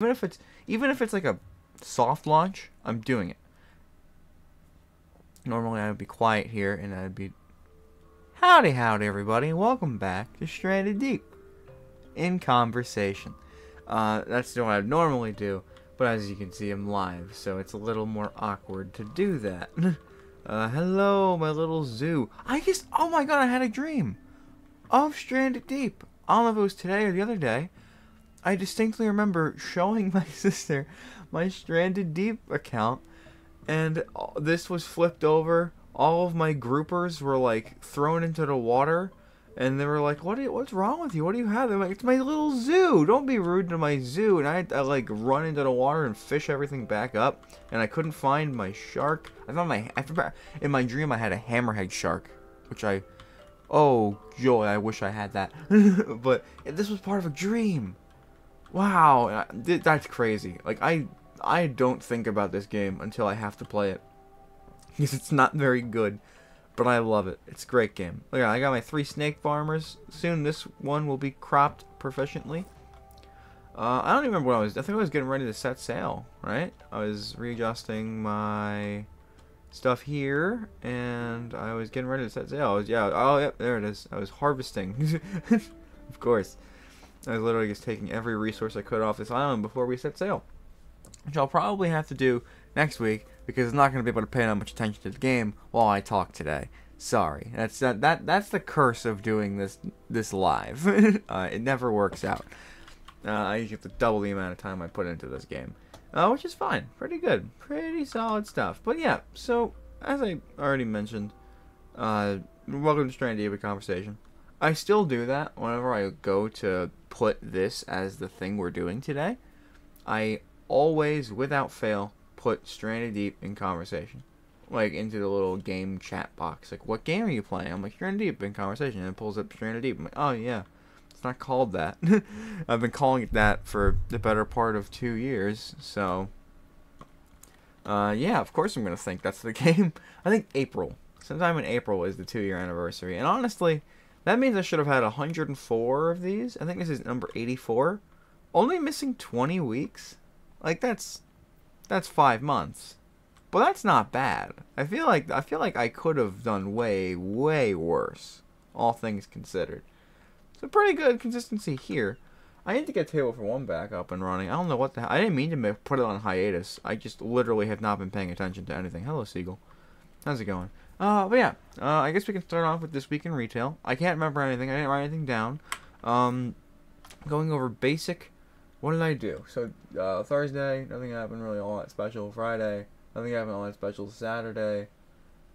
Even if it's like a soft launch, I'm doing it. Normally I would be quiet here and I'd be howdy everybody, and welcome back to Stranded Deep in conversation. That's what I normally do, but as you can see I'm live, so it's a little more awkward to do that. Hello my little zoo. Oh my god, I had a dream of Stranded Deep. I don't know if it was today or the other day. I distinctly remember showing my sister my Stranded Deep account, and this was flipped over. All of my groupers were like thrown into the water, and they were like, "What's wrong with you? What do you have?" They're like, "It's my little zoo. Don't be rude to my zoo." And I like run into the water and fish everything back up, and I couldn't find my shark. In my dream I had a hammerhead shark, which oh joy, I wish I had that. But this was part of a dream. Wow, that's crazy. Like, I don't think about this game until I have to play it, because it's not very good, but I love it. It's a great game. Look, I got my 3 snake farmers. Soon this one will be cropped proficiently. I don't even remember what I think I was getting ready to set sail, right? I was readjusting my stuff here, and I was getting ready to set sail. Oh, yep, there it is. I was harvesting. Of course. I was literally just taking every resource I could off this island before we set sail. Which I'll probably have to do next week, because I'm not going to be able to pay that much attention to the game while I talk today. Sorry. That's the curse of doing this live. It never works out. I usually have to double the amount of time I put into this game. Which is fine. Pretty good. Pretty solid stuff. But yeah, so, as I already mentioned, welcome to Stranded Deep Conversation. I still do that whenever I go to put this as the thing we're doing today. I always, without fail, put Stranded Deep in conversation. Like, into the little game chat box. Like, what game are you playing? I'm like, Stranded Deep in conversation. And it pulls up Stranded Deep. I'm like, oh yeah. It's not called that. I've been calling it that for the better part of 2 years. So, yeah, of course I'm going to think that's the game. I think April. Sometime in April is the 2-year anniversary. And honestly, that means I should have had 104 of these. I think this is number 84. Only missing 20 weeks? Like, that's 5 months. But that's not bad. I feel like I could have done way worse, all things considered. So pretty good consistency here. I need to get Table for One back up and running. I don't know what the hell. I didn't mean to put it on hiatus. I just literally have not been paying attention to anything. Hello, Seagull. How's it going? But yeah, I guess we can start off with this week in retail. I can't remember anything. I didn't write anything down. Going over basic. What did I do? So, Thursday, nothing happened really all that special. Friday, nothing happened all that special. Saturday,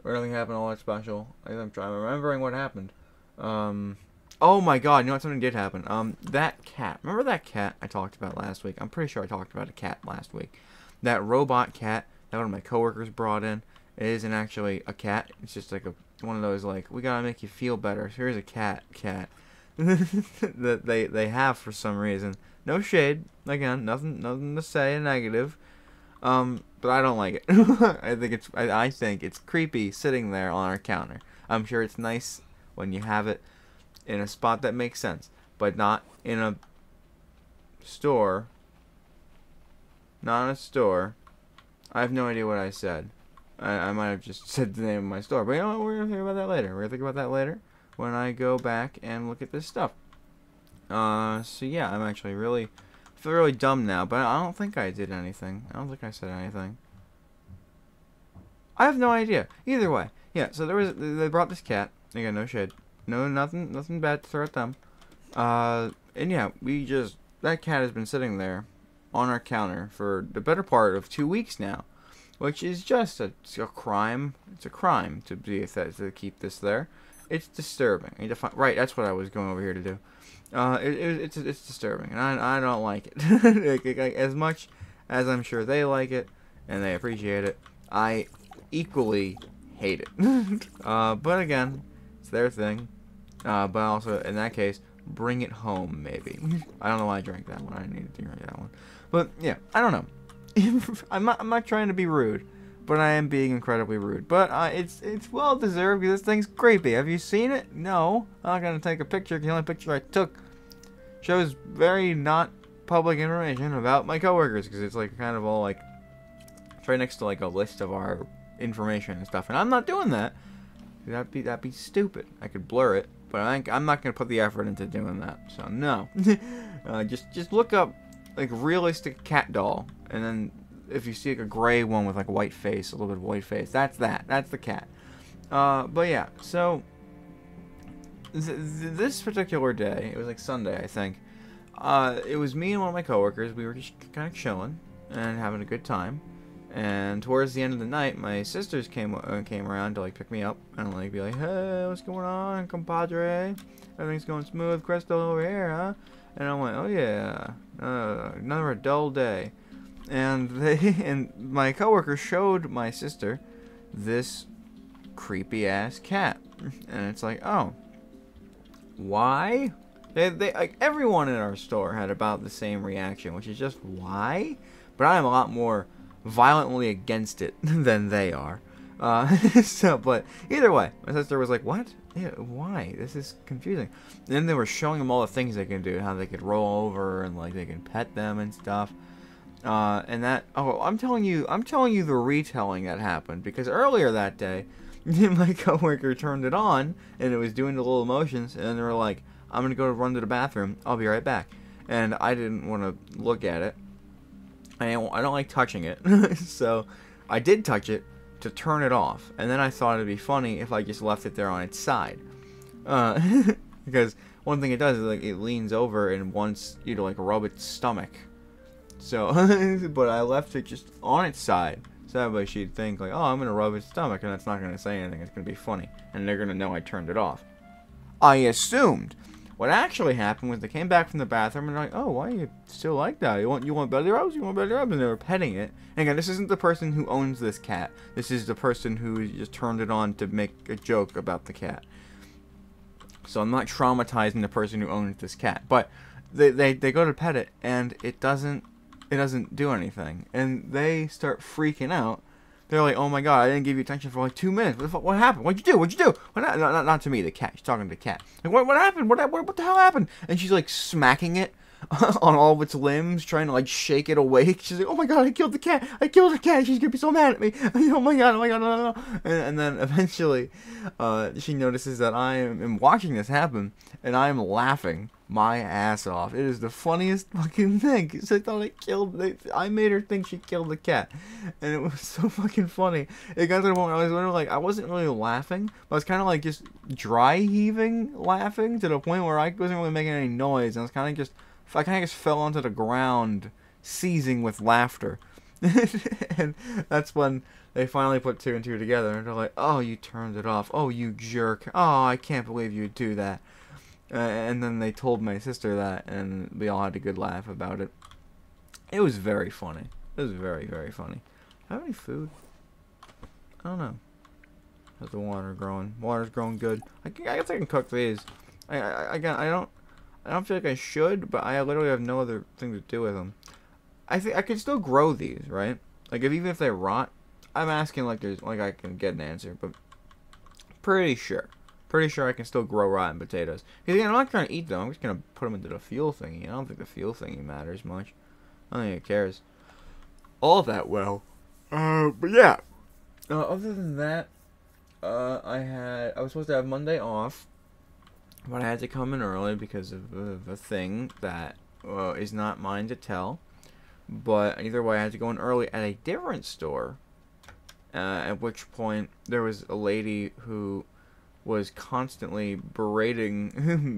nothing happened all that special. I'm remembering what happened. Oh my god, you know what? Something did happen. That cat. Remember that cat I talked about last week? I'm pretty sure I talked about a cat last week. That robot cat that one of my coworkers brought in. It isn't actually a cat. It's just like one of those, like, we gotta make you feel better. So here's a cat. That they have for some reason. No shade. Again, nothing to say negative. But I don't like it. I think it's creepy sitting there on our counter. I'm sure it's nice when you have it in a spot that makes sense, but not in a store. Not in a store. I have no idea what I said. I might have just said the name of my store, but you know what? We're gonna think about that later. We're gonna think about that later when I go back and look at this stuff. So yeah, I'm actually I feel really dumb now, but I don't think I did anything. I don't think I said anything. I have no idea. Either way, yeah. So they brought this cat. Again, no shade. No, nothing bad to throw at them. And yeah, that cat has been sitting there on our counter for the better part of 2 weeks now, which is just a crime. It's a crime to keep this there. It's disturbing. Right, that's what I was going over here to do. It's disturbing, and I don't like it. As much as I'm sure they like it and they appreciate it, I equally hate it. But again, it's their thing. But also, in that case, bring it home, maybe. I don't know why I drank that one. I needed to drink that one. But, yeah, I don't know. I'm not trying to be rude, but I am being incredibly rude. But it's well deserved, because this thing's creepy. Have you seen it? No. I'm not going to take a picture. The only picture I took shows very not public information about my coworkers, because it's like kind of all like it's right next to like a list of our information and stuff, and I'm not doing that. That'd be stupid. I could blur it, but I'm not gonna put the effort into doing that. So no, just look up like realistic cat doll, and then if you see like a gray one with like a white face, a little bit of white face, that's the cat. But yeah, so this particular day, it was like Sunday, I think. It was me and one of my coworkers. We were just kind of chilling and having a good time. And towards the end of the night, my sisters came around to like pick me up and like be like, "Hey, what's going on, compadre? Everything's going smooth, Crystal over here, huh?" And I went, "Oh yeah, another dull day." And my coworker showed my sister this creepy ass cat, and it's like, oh, why? They like everyone in our store had about the same reaction, which is just why. But I am a lot more violently against it than they are. But either way, my sister was like, "What? Yeah, why? This is confusing." And then they were showing them all the things they can do, how they could roll over and like they can pet them and stuff. And that, oh, I'm telling you the retelling that happened, because earlier that day, my coworker turned it on and it was doing the little motions, and they were like, "I'm gonna go run to the bathroom. I'll be right back." And I didn't want to look at it. I don't like touching it, so I did touch it to turn it off, and then I thought it'd be funny if I just left it there on its side, because one thing it does is like it leans over and wants you to like rub its stomach. So, but I left it just on its side, so that way she'd think like, "Oh, I'm gonna rub its stomach," and that's not gonna say anything. It's gonna be funny, and they're gonna know I turned it off. I assumed. What actually happened was they came back from the bathroom and they're like, "Oh, why are you still like that? You want belly rubs? You want belly rubs?" And they were petting it. And again, this isn't the person who owns this cat. This is the person who just turned it on to make a joke about the cat. So I'm not traumatizing the person who owns this cat. But they go to pet it and it doesn't do anything. And they start freaking out. They're like, "Oh my god, I didn't give you attention for like 2 minutes. What happened? What'd you do? What'd you do?" Well, not to me, the cat. She's talking to the cat. Like, what happened? What the hell happened? And she's like smacking it on all of its limbs, trying to like shake it awake. She's like, "Oh my god, I killed the cat. I killed the cat. She's gonna be so mad at me. Oh my god, no. And then eventually, she notices that I am watching this happen, and I am laughing my ass off. It is the funniest fucking thing, because I thought I made her think she killed the cat, and it was so fucking funny. It got to the point where I was literally like, I wasn't really laughing, but I was kind of like just dry heaving laughing, to the point where I wasn't really making any noise, and I kind of just fell onto the ground seizing with laughter. And that's when they finally put 2 and 2 together, and they're like, "Oh, you turned it off. Oh, you jerk. Oh, I can't believe you'd do that." And then they told my sister that, and we all had a good laugh about it. It was very funny. It was very, very funny. Have any food? I don't know. How's the water growing? Water's growing good. I guess I can cook these. I don't feel like I should, but I literally have no other thing to do with them. I think I could still grow these, right? Like even if they rot, I'm asking like I can get an answer, but pretty sure I can still grow rotten potatoes. Because again, I'm not gonna eat them. I'm just gonna put them into the fuel thingy. I don't think the fuel thingy matters much. I don't think it cares all that well. But yeah. Other than that, I was supposed to have Monday off, but I had to come in early because of a thing that is not mine to tell. But either way, I had to go in early at a different store. At which point there was a lady who was constantly berating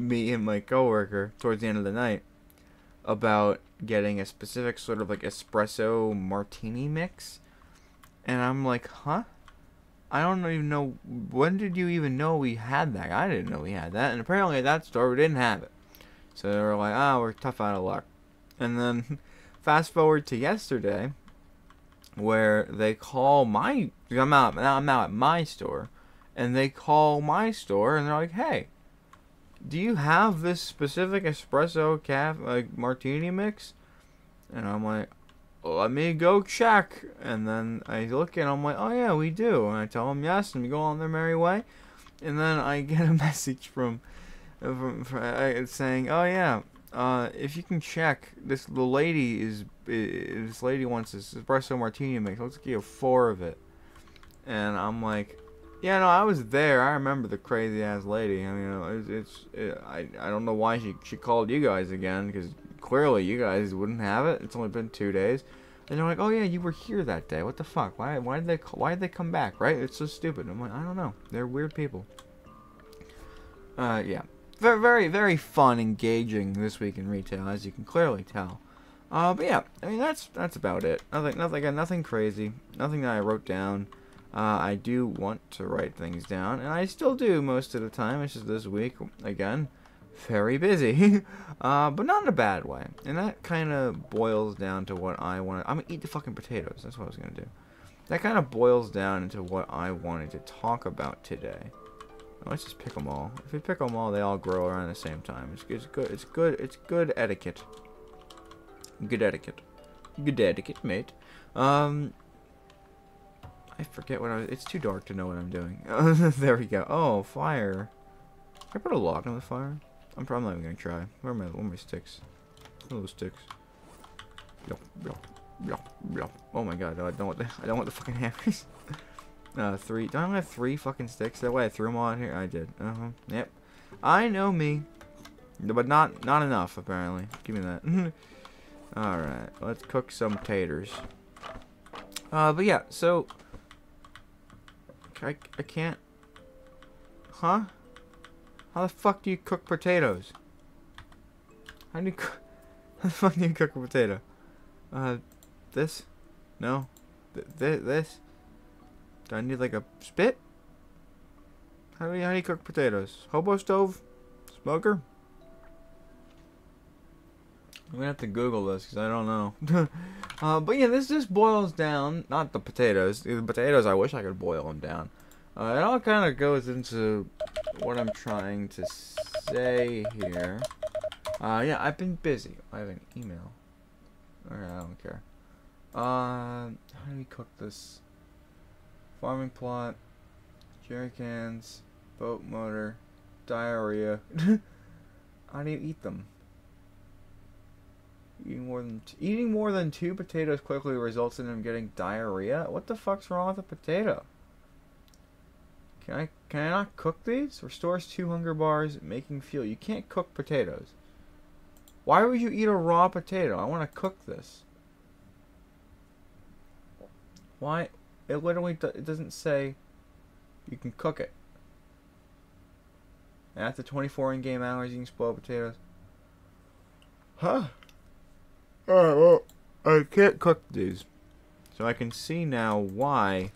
me and my coworker towards the end of the night about getting a specific sort of like espresso martini mix. And I'm like, huh? I don't even know, when did you even know we had that? I didn't know we had that, and apparently at that store we didn't have it. So they were like, "Oh, we're tough out of luck." And then fast forward to yesterday, where they call I'm out at my store, and they call my store, and they're like, "Hey, do you have this specific espresso martini mix?" And I'm like, "Let me go check." And then I look and I'm like, "Oh yeah, we do." And I tell them yes, and we go on their merry way. And then I get a message from saying, "Oh yeah, if you can check, this lady wants this espresso martini mix. Looks like you have 4 of it, and I'm like, yeah, no, I was there. I remember the crazy ass lady. I mean, I don't know why she called you guys again, because clearly you guys wouldn't have it. It's only been 2 days, and they're like, oh yeah, you were here that day. What the fuck? Why did they come back? Right? It's so stupid. I'm like, I don't know. They're weird people. Yeah. Very, very, very fun, engaging this week in retail, as you can clearly tell. But yeah, I mean that's about it. Nothing crazy. Nothing that I wrote down. I do want to write things down, and I still do most of the time. It's just this week, again, very busy, but not in a bad way. And that kind of boils down to what I want. I'm gonna eat the fucking potatoes. That's what I was gonna do. That kind of boils down into what I wanted to talk about today. Let's just pick them all. If we pick them all, they all grow around the same time. It's good. It's good etiquette. Good etiquette. Good etiquette, mate. I forget what it's too dark to know what I'm doing. There we go. Oh, fire. Can I put a log on the fire? I'm probably not even gonna try. Where are my sticks? Where are those sticks? Oh my god, I don't want the fucking hammers. 3. Don't I have 3 fucking sticks? That way I threw them all in here. I did. Yep. I know me. But not enough, apparently. Give me that. Alright. Let's cook some taters. But yeah, so... I can't... Huh? How the fuck do you cook potatoes? How do you cook... How the fuck do you cook a potato? This? No. This? Do I need like a spit? How do you cook potatoes? Hobo stove? Smoker? I'm gonna have to Google this because I don't know. But yeah, this just boils down, not the potatoes. The potatoes, I wish I could boil them down. It all kind of goes into what I'm trying to say here. Yeah, I've been busy. I have an email. Alright, I don't care. How do we cook this? Farming plot, jerry cans, boat motor, diarrhea. How do you eat them? Eating more than 2 potatoes quickly results in them getting diarrhea. What the fuck's wrong with a potato? Can I not cook these? Restores 2 hunger bars, making fuel. You can't cook potatoes. Why would you eat a raw potato? I want to cook this. Why? It literally it doesn't say you can cook it. After 24 in-game hours, you can spoil potatoes. Huh? Alright, well, I can't cook these. So I can see now why.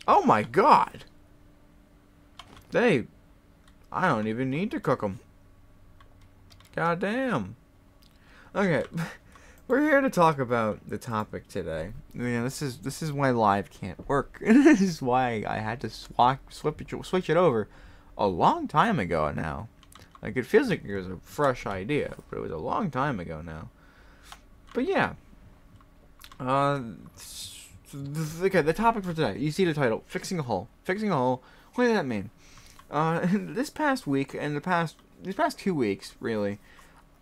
Oh my god! I don't even need to cook them. God damn. Okay. We're here to talk about the topic today. You know, this is why live can't work. This is why I had to switch it over a long time ago now. Like, it feels like it was a fresh idea, but it was a long time ago now. But yeah. Okay, the topic for today. You see the title, Fixing a Hole. Fixing a Hole. What does that mean? This past week, and these past 2 weeks, really,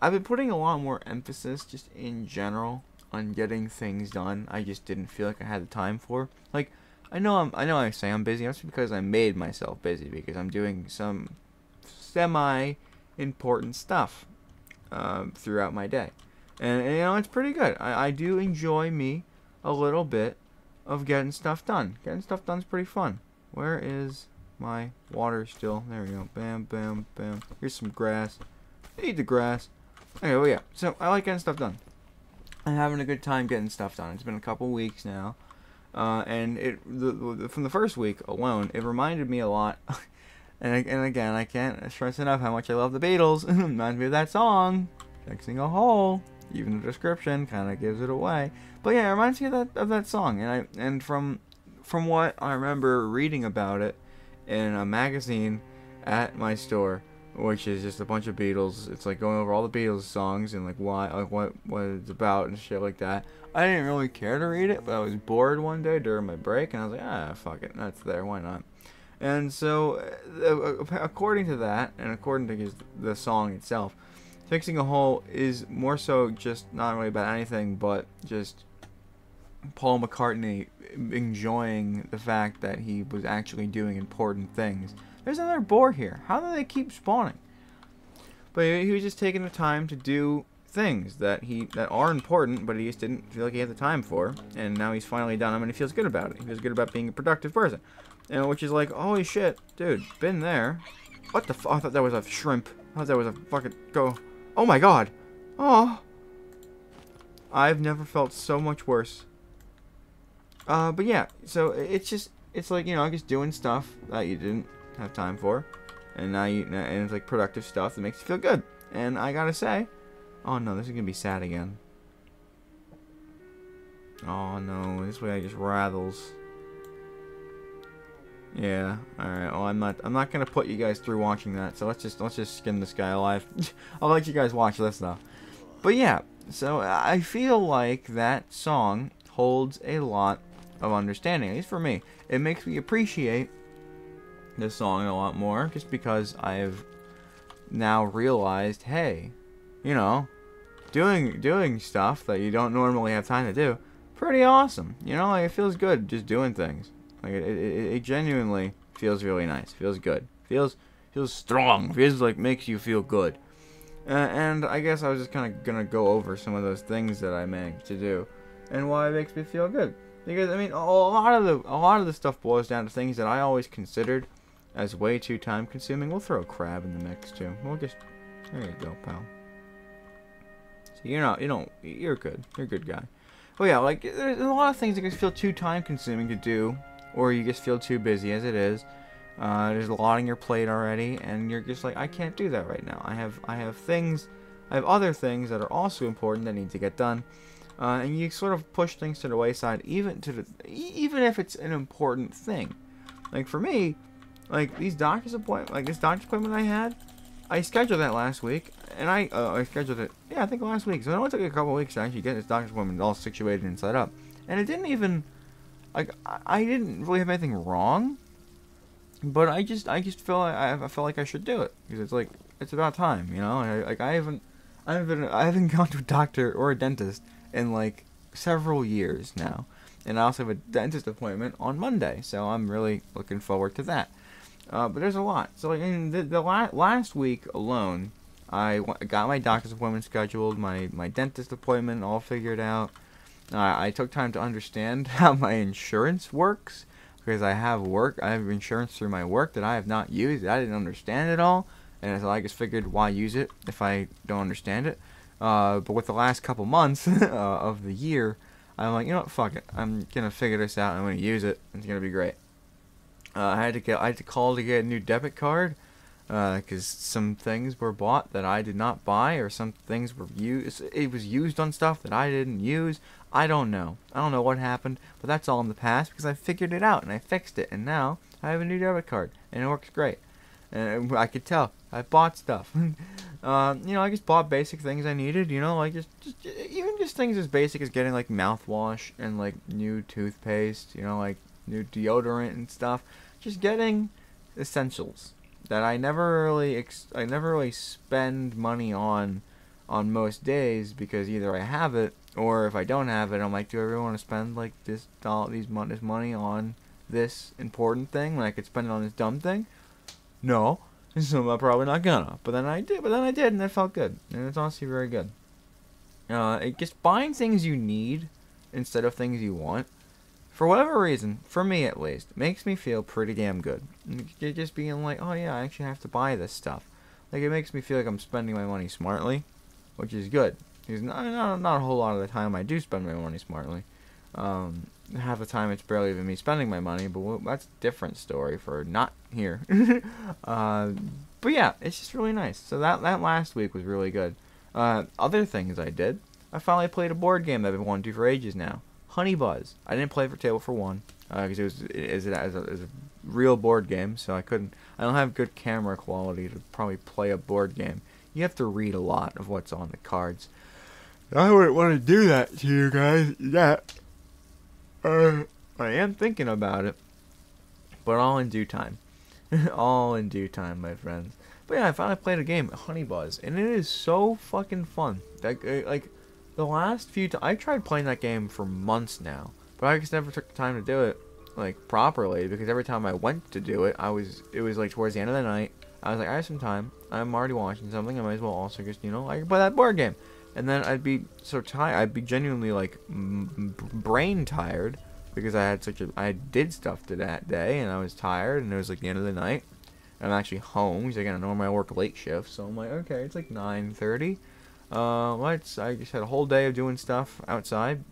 I've been putting a lot more emphasis, just in general, on getting things done. I just didn't feel like I had the time for. Like, I know I say I'm busy. That's because I made myself busy, because I'm doing some semi-important stuff throughout my day, and you know, it's pretty good. I do enjoy me a little bit of getting stuff done. Getting stuff done is pretty fun. Where is my water still? There we go. Bam, bam, bam. Here's some grass. Eat the grass. Okay, well, yeah. So I like getting stuff done. I'm having a good time getting stuff done. It's been a couple weeks now, and from the first week alone, it reminded me a lot. and again, I can't stress enough how much I love the Beatles. It reminds me of that song, "Fixing a Hole." Even the description kind of gives it away. But yeah, it reminds me of that song, and from what I remember reading about it in a magazine at my store, which is just a bunch of Beatles. It's like going over all the Beatles songs and like why, like what it's about and shit like that. I didn't really care to read it, but I was bored one day during my break, and I was like, fuck it, that's there, why not? And so, according to that, and according to the song itself, fixing a hole is more so just not really about anything, but just Paul McCartney enjoying the fact that he was actually doing important things. There's another boar here. How do they keep spawning? But he was just taking the time to do things that are important, but he just didn't feel like he had the time for. And now he's finally done them, and he feels good about it. He feels good about being a productive person. And which is like, holy shit, dude, been there. What the fuck? I thought that was a shrimp. I thought that was a fucking go. Oh my god. Oh. I've never felt so much worse. But yeah, so it's like, you know, just doing stuff that you didn't have time for. And now and it's like productive stuff that makes you feel good. And I gotta say, oh no, this is gonna be sad again. Oh no, this way I just rattles. Yeah, alright, well I'm not gonna put you guys through watching that, so let's just skin this guy alive. I'll let you guys watch this though. But yeah, so I feel like that song holds a lot of understanding, at least for me. It makes me appreciate this song a lot more, just because I've now realized, hey, you know, doing stuff that you don't normally have time to do, pretty awesome. You know, like, it feels good just doing things. Like it genuinely feels really nice. Feels good. Feels strong. Feels like makes you feel good. And I guess I was just kind of gonna go over some of those things that I managed to do, and why it makes me feel good. Because I mean, a lot of the stuff boils down to things that I always considered as way too time consuming. We'll throw a crab in the mix too. We'll just, there you go, pal. So you're good. You're a good guy. Well, yeah, like there's a lot of things that just feel too time consuming to do, or you just feel too busy as it is. There's a lot on your plate already, and you're just like, I can't do that right now. I have other things that are also important that need to get done. And you sort of push things to the wayside, even if it's an important thing. Like for me, like this doctor's appointment I had, I scheduled that last week, and I scheduled it, yeah, I think last week. So it only took a couple weeks to actually get this doctor's appointment all situated and set up, and it didn't even, like, I didn't really have anything wrong, but I just feel like I felt like I should do it, because it's like, it's about time, you know. And I haven't gone to a doctor or a dentist in like several years now, and I also have a dentist appointment on Monday, so I'm really looking forward to that. But there's a lot. So like in the last week alone, I got my doctor's appointment scheduled, my dentist appointment all figured out. I took time to understand how my insurance works, because I have insurance through my work that I have not used. I didn't understand it all, and so I just figured, why use it if I don't understand it? But with the last couple months of the year, I'm like, you know what, fuck it. I'm gonna figure this out. I'm gonna use it. It's gonna be great. I had to call to get a new debit card, because some things were bought that I did not buy, or some things were used. It was used on stuff that I didn't use. I don't know what happened, but that's all in the past, because I figured it out and I fixed it, and now I have a new debit card and it works great. And I could tell I bought stuff. You know, I just bought basic things I needed. You know, like just things as basic as getting like mouthwash and like new toothpaste. You know, like new deodorant and stuff. Just getting essentials that I never really spend money on most days, because either I have it, or if I don't have it, I'm like, do I really want to spend like this money on this important thing when I could spend it on this dumb thing? No, so I'm probably not gonna. But then I did, and it felt good, and it's honestly very good. Just buying things you need instead of things you want, for whatever reason, for me at least, makes me feel pretty damn good. Just being like, oh yeah, I actually have to buy this stuff. Like, it makes me feel like I'm spending my money smartly, which is good. Because not a whole lot of the time I do spend my money smartly. Half the time it's barely even me spending my money, but that's a different story for not here. But yeah, it's just really nice. So that last week was really good. Other things I did, I finally played a board game that I've been wanting to do for ages now. Honey Buzz. I didn't play it for Table for One, because it was a real board game, so I don't have good camera quality to probably play a board game. You have to read a lot of what's on the cards. I wouldn't want to do that to you guys yet. I am thinking about it, but all in due time. All in due time, my friends. But yeah, I finally played a game, Honey Buzz, and it is so fucking fun. Like the last few times, I tried playing that game for months now, but I just never took the time to do it like properly, because every time I went to do it, it was like towards the end of the night. I was like, I have some time. I'm already watching something. I might as well also just, you know, I can play that board game. And then I'd be so tired. I'd be genuinely like brain tired because I did stuff to that day and I was tired and it was like the end of the night. I'm actually home because again, I normally I work late shift, so I'm like, okay, it's like 9:30. I just had a whole day of doing stuff outside.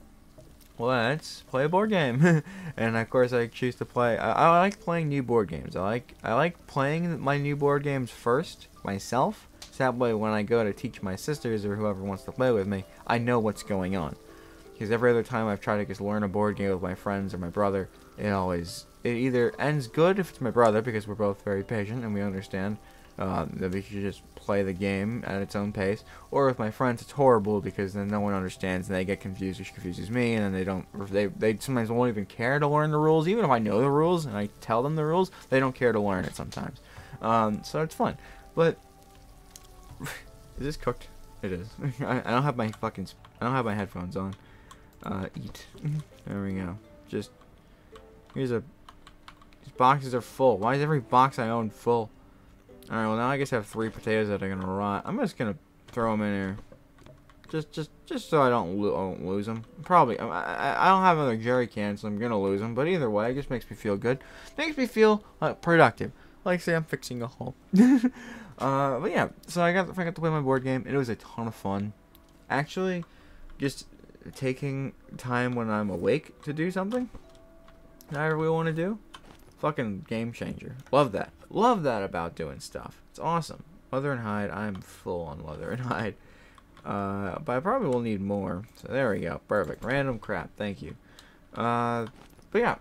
Let's play a board game. And of course I choose to play I like playing new board games. I like playing my new board games first myself, so that way when I go to teach my sisters or whoever wants to play with me, I know what's going on. Because every other time I've tried to just learn a board game with my friends or my brother, it either ends good if it's my brother, because we're both very patient and we understand that we should just play the game at its own pace, or with my friends it's horrible because then no one understands and they get confused, which confuses me, and then they sometimes won't even care to learn the rules. Even if I know the rules and I tell them the rules, they don't care to learn it sometimes. So it's fun. But is this cooked? It is. I don't have my headphones on. Eat. There we go. These boxes are full. Why is every box I own full? Alright, well now I guess I have 3 potatoes that are gonna rot. I'm just gonna throw them in here. Just so I don't lose them. Probably. I don't have another jerry can, so I'm gonna lose them. But either way, it just makes me feel good. Makes me feel productive. Like say I'm fixing a hole. But yeah, so I got to play my board game. It was a ton of fun. Actually, just taking time when I'm awake to do something that I really want to do. Fucking game changer. Love that. Love that about doing stuff. It's awesome. Leather and hide. I'm full on leather and hide. But I probably will need more. So there we go. Perfect. Random crap. Thank you. But yeah.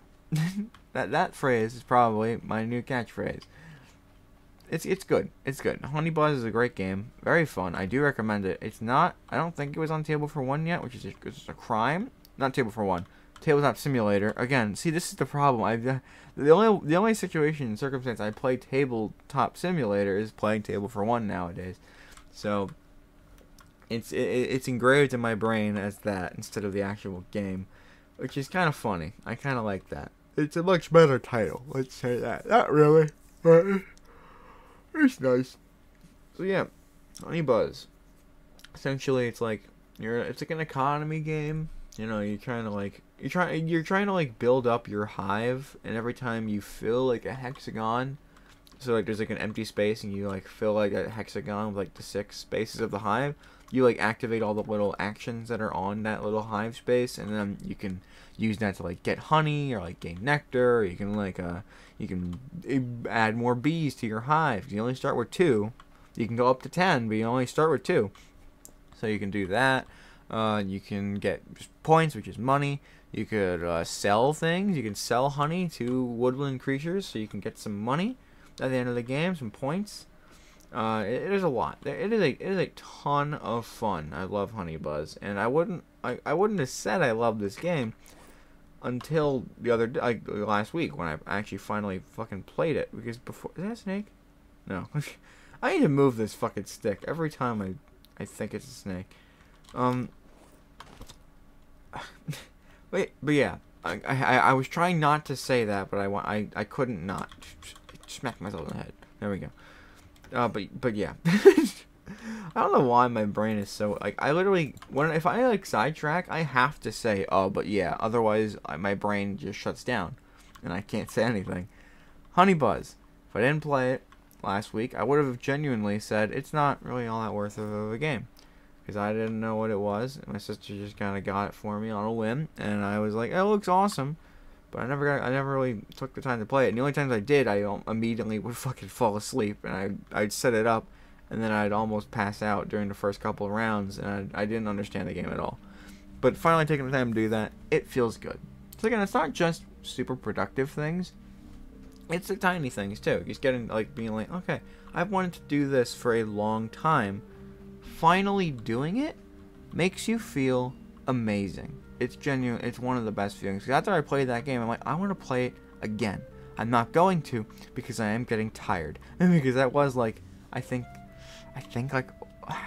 that phrase is probably my new catchphrase. It's good. It's good. Honey Buzz is a great game. Very fun. I do recommend it. It's not... I don't think it was on Table for One yet, which is a crime. Not Table for One. Tabletop Simulator. Again, see, this is the problem. The only situation and circumstance I play Tabletop Simulator is playing Table for One nowadays. So it's engraved in my brain as that instead of the actual game, which is kind of funny. I kind of like that. It's a much better title. Let's say that. Not really, but it's nice. So yeah, Honey Buzz. Essentially, it's like an economy game. You know, you're trying to like build up your hive, and every time you fill like a hexagon, so like there's like an empty space and you like fill like a hexagon with like the 6 spaces of the hive, you like activate all the little actions that are on that little hive space, and then you can use that to like get honey or like gain nectar, or you can add more bees to your hive. You only start with 2. You can go up to 10, but you only start with 2. So you can do that. You can get points, which is money. You could sell things. You can sell honey to woodland creatures, so you can get some money at the end of the game, some points. It is a lot. It is a ton of fun. I love Honey Buzz, and I wouldn't have said I love this game until the other day, like last week, when I actually finally fucking played it. Because before, is that a snake? No. I need to move this fucking stick every time I think it's a snake. Wait, but yeah, I was trying not to say that, but I couldn't not. Smack myself in the head. There we go. But yeah, I don't know why my brain is so like I literally if I like sidetrack, I have to say but yeah, otherwise my brain just shuts down and I can't say anything. Honey Buzz. If I didn't play it last week, I would have genuinely said it's not really all that worth of a game. Because I didn't know what it was. My sister just kind of got it for me on a whim, and I was like, "Oh, it looks awesome," but I never really took the time to play it. And the only times I did, I immediately would fucking fall asleep, and I'd set it up, and then I'd almost pass out during the first couple of rounds, and I didn't understand the game at all. But finally taking the time to do that, it feels good. So again, it's not just super productive things; it's the tiny things too. Just getting being like, okay, I've wanted to do this for a long time. Finally doing it makes you feel amazing. It's genuine. It's one of the best feelings. Because after I played that game, I'm like, I want to play it again. I'm not going to because I am getting tired. And because that was like, I think like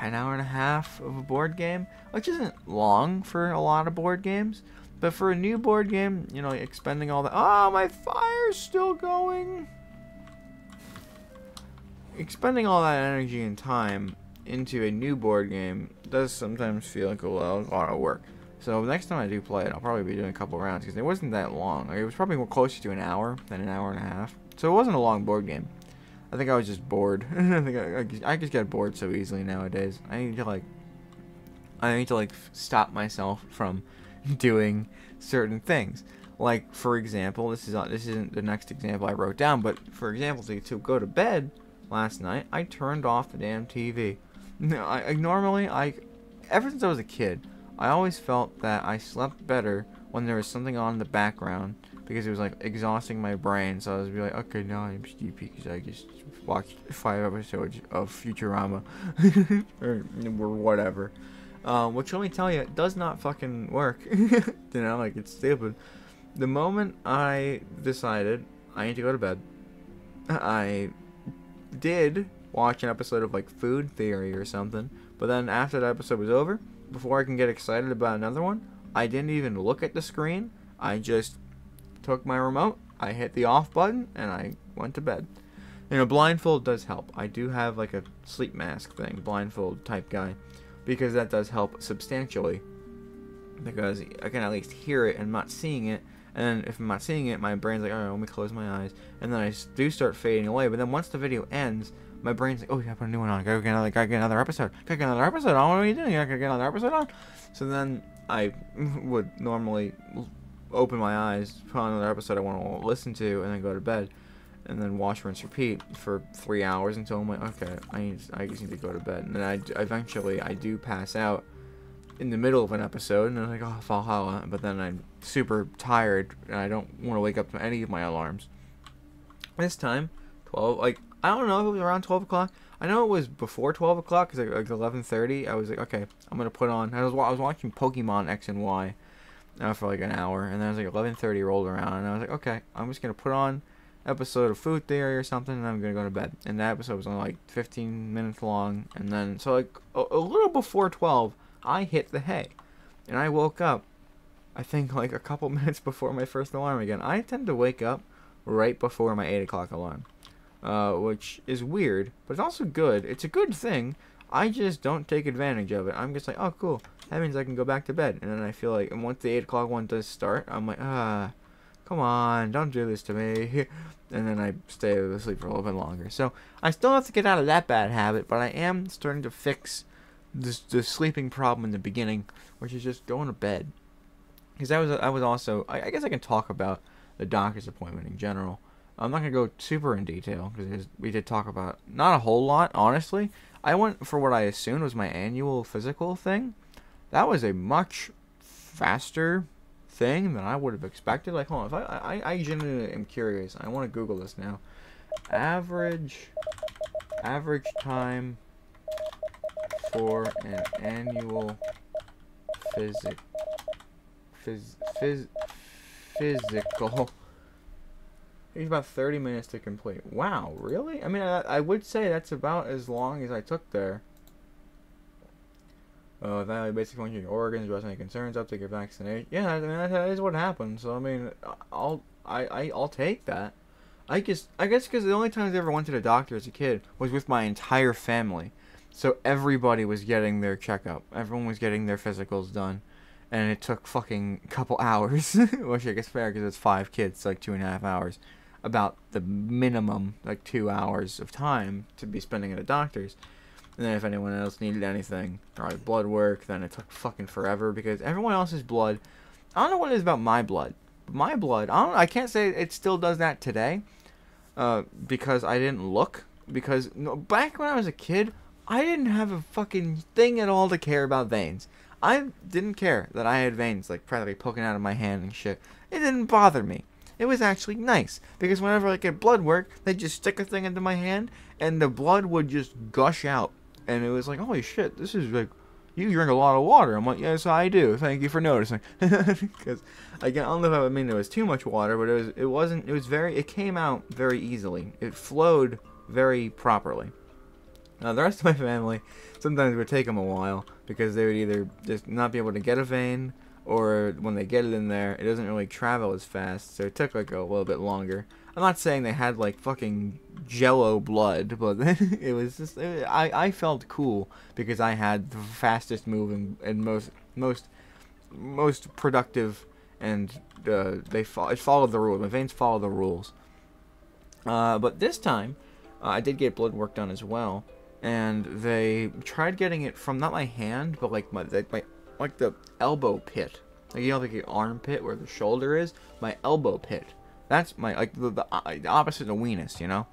an hour and a half of a board game, which isn't long for a lot of board games, but for a new board game, you know, expending all that. Oh, my fire's still going. Expending all that energy and time into a new board game does sometimes feel like a lot of work. So next time I do play it, I'll probably be doing a couple rounds because it wasn't that long. Like, it was probably more closer to an hour than an hour and a half. So it wasn't a long board game. I think I was just bored. I just get bored so easily nowadays. I need to like stop myself from doing certain things. Like, for example, this isn't the next example I wrote down, but for example, to go to bed last night, I turned off the damn TV. Normally, ever since I was a kid, I always felt that I slept better when there was something on in the background because it was like exhausting my brain. So I was like, okay, now I'm sleepy because I just watched 5 episodes of Futurama or whatever. Which, let me tell you, it does not fucking work. You know, like, it's stupid. The moment I decided I need to go to bed, I did watch an episode of like Food Theory or something, but then after that episode was over, before I can get excited about another one, I didn't even look at the screen. I just took my remote, I hit the off button, and I went to bed. You know, blindfold does help. I do have like a sleep mask thing, blindfold type guy, because that does help substantially, because I can at least hear it and I'm not seeing it. And then if I'm not seeing it, my brain's like, alright, let me close my eyes. And then I do start fading away. But then once the video ends, my brain's like, oh, yeah, put a new one on. Gotta get another episode. Gotta get another episode on. What are you doing? Gotta get another episode on. So then I would normally open my eyes, put on another episode I want to listen to, and then go to bed. And then watch, rinse, repeat for 3 hours until I'm like, okay, I just need to go to bed. And then eventually I do pass out in the middle of an episode, and I'm like, oh, Valhalla, but then I'm super tired, and I don't want to wake up to any of my alarms. This time, 12, like, I don't know if it was around 12 o'clock. I know it was before 12 o'clock, because like 11:30, I was like, okay, I'm going to put on, I was watching Pokemon X and Y for like an hour, and then I was like 11:30 rolled around, and I was like, okay, I'm just going to put on episode of Food Theory or something, and I'm going to go to bed. And that episode was only like 15 minutes long, and then, so like, a little before 12, I hit the hay, and I woke up, I think, like a couple minutes before my first alarm again. I tend to wake up right before my 8 o'clock alarm, which is weird, but it's also good. It's a good thing. I just don't take advantage of it. I'm just like, oh, cool. That means I can go back to bed. And then I feel like, and once the 8 o'clock one does start, I'm like, come on, don't do this to me. And then I stay asleep for a little bit longer. So I still have to get out of that bad habit, but I am starting to fix the sleeping problem in the beginning, which is just going to bed. Because I was also, I guess I can talk about the doctor's appointment in general. I'm not going to go super in detail, because we did talk about not a whole lot, honestly. I went for what I assumed was my annual physical thing. That was a much faster thing than I would have expected. Like, hold on, if I genuinely am curious. I want to Google this now. Average time for an annual physical. It's about 30 minutes to complete. Wow, really? I mean, I would say that's about as long as I took there. Evaluate basic function of your organs, address any concerns, uptake your vaccination. Yeah, I mean, that is what happened. So I mean, I'll take that. I guess because the only times I ever went to the doctor as a kid was with my entire family. So everybody was getting their checkup. Everyone was getting their physicals done. And it took fucking a couple hours. Which I guess fair because it's 5 kids, so like 2.5 hours. About the minimum, like 2 hours of time to be spending at a doctor's. And then if anyone else needed anything, or like blood work, then it took fucking forever because everyone else's blood, I don't know what it is about my blood. But my blood, I can't say it still does that today. Because I didn't look. Because back when I was a kid, I didn't have a fucking thing at all to care about veins. I didn't care that I had veins like practically poking out of my hand and shit. It didn't bother me. It was actually nice because whenever I get blood work, they just stick a thing into my hand and the blood would just gush out. And it was like, holy shit, this is like, you drink a lot of water. I'm like, yes, I do. Thank you for noticing. Because again, I don't know if I mean it was too much water, but it came out very easily. It flowed very properly. The rest of my family, sometimes it would take them a while because they would either just not be able to get a vein, or when they get it in there, it doesn't really travel as fast, so it took like a little bit longer. I'm not saying they had like fucking jello blood, but it was just, I felt cool because I had the fastest moving and most productive, and it followed the rules. My veins follow the rules. But this time, I did get blood work done as well, and they tried getting it from not my hand, but like the elbow pit. Like, you know, like the armpit where the shoulder is, my elbow pit. That's my, like, the opposite of weenus, you know?